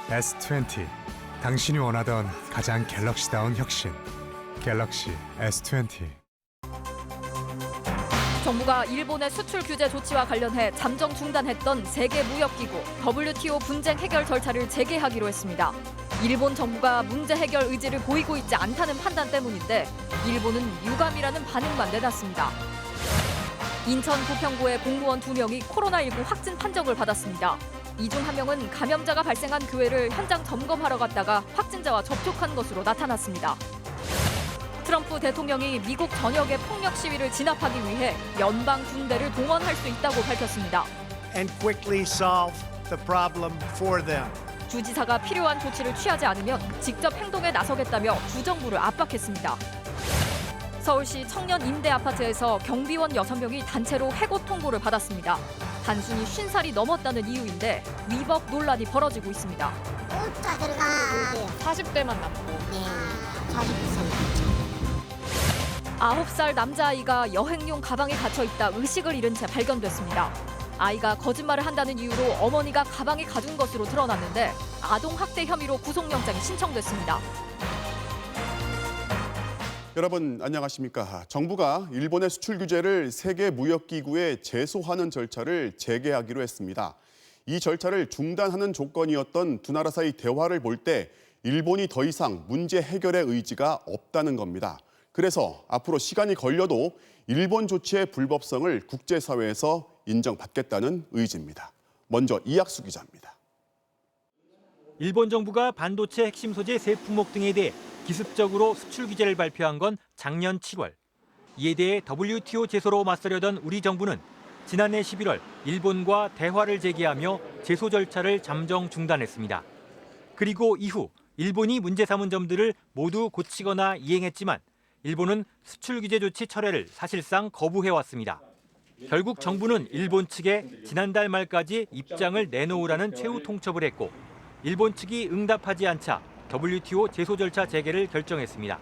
S20, 당신이 원하던 가장 갤럭시다운 혁신. 갤럭시 S20. 정부가 일본의 수출 규제 조치와 관련해 잠정 중단했던 세계 무역기구 WTO 분쟁 해결 절차를 재개하기로 했습니다. 일본 정부가 문제 해결 의지를 보이고 있지 않다는 판단 때문인데 일본은 유감이라는 반응만 내놨습니다. 인천 부평구의 공무원 2명이 코로나19 확진 판정을 받았습니다. 이 중 1명은 감염자가 발생한 교회를 현장 점검하러 갔다가 확진자와 접촉한 것으로 나타났습니다. 트럼프 대통령이 미국 전역의 폭력 시위를 진압하기 위해 연방 군대를 동원할 수 있다고 밝혔습니다. And quickly solve the problem for them. 주지사가 필요한 조치를 취하지 않으면 직접 행동에 나서겠다며 주정부를 압박했습니다. 서울시 청년 임대 아파트에서 경비원 6명이 단체로 해고 통보를 받았습니다. 단순히 50살이 넘었다는 이유인데 위법 논란이 벌어지고 있습니다. 40대만 남고. 네, 40%. 9살 남자아이가 여행용 가방에 갇혀있다 의식을 잃은 채 발견됐습니다. 아이가 거짓말을 한다는 이유로 어머니가 가방에 가둔 것으로 드러났는데 아동학대 혐의로 구속영장이 신청됐습니다. 여러분 안녕하십니까? 정부가 일본의 수출 규제를 세계무역기구에 제소하는 절차를 재개하기로 했습니다. 이 절차를 중단하는 조건이었던 두 나라 사이 대화를 볼 때 일본이 더 이상 문제 해결의 의지가 없다는 겁니다. 그래서 앞으로 시간이 걸려도 일본 조치의 불법성을 국제사회에서 인정받겠다는 의지입니다. 먼저 이학수 기자입니다. 일본 정부가 반도체 핵심 소재 세 품목 등에 대해 기습적으로 수출 규제를 발표한 건 작년 7월. 이에 대해 WTO 제소로 맞서려던 우리 정부는 지난해 11월 일본과 대화를 재개하며 제소 절차를 잠정 중단했습니다. 그리고 이후 일본이 문제 삼은 점들을 모두 고치거나 이행했지만 일본은 수출 규제 조치 철회를 사실상 거부해왔습니다. 결국 정부는 일본 측에 지난달 말까지 입장을 내놓으라는 최후 통첩을 했고 일본 측이 응답하지 않자 WTO 제소 절차 재개를 결정했습니다.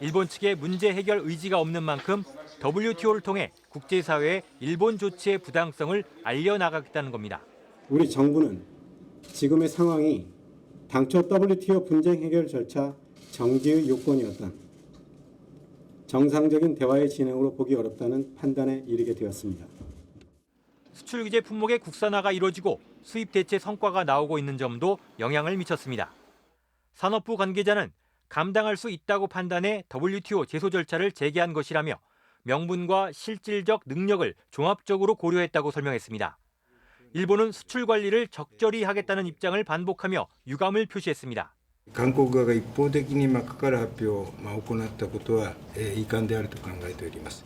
일본 측의 문제 해결 의지가 없는 만큼 WTO를 통해 국제사회에 일본 조치의 부당성을 알려나가겠다는 겁니다. 우리 정부는 지금의 상황이 당초 WTO 분쟁 해결 절차 정지의 요건이었던 정상적인 대화의 진행으로 보기 어렵다는 판단에 이르게 되었습니다. 수출 규제 품목의 국산화가 이루어지고 수입 대체 성과가 나오고 있는 점도 영향을 미쳤습니다. 산업부 관계자는 감당할 수 있다고 판단해 WTO 제소 절차를 재개한 것이라며 명분과 실질적 능력을 종합적으로 고려했다고 설명했습니다. 일본은 수출 관리를 적절히 하겠다는 입장을 반복하며 유감을 표시했습니다. 韓国側が一方的にかかる発表を行ったことは遺憾であると考えております。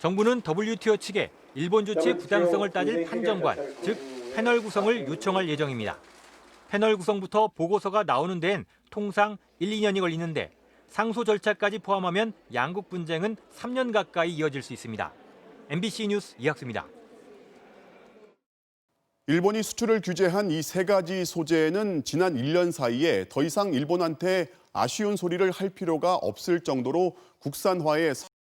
정부는 WTO 측에 일본 조치의 부당성을 따질 판정관, 즉 패널 구성을 요청할 예정입니다. 패널 구성부터 보고서가 나오는 데엔 통상 1, 2년이 걸리는데 상소 절차까지 포함하면 양국 분쟁은 3년 가까이 이어질 수 있습니다. MBC 뉴스 이학수입니다. 일본이 수출을 규제한 이 세 가지 소재는 지난 1년 사이에 더 이상 일본한테 아쉬운 소리를 할 필요가 없을 정도로 국산화에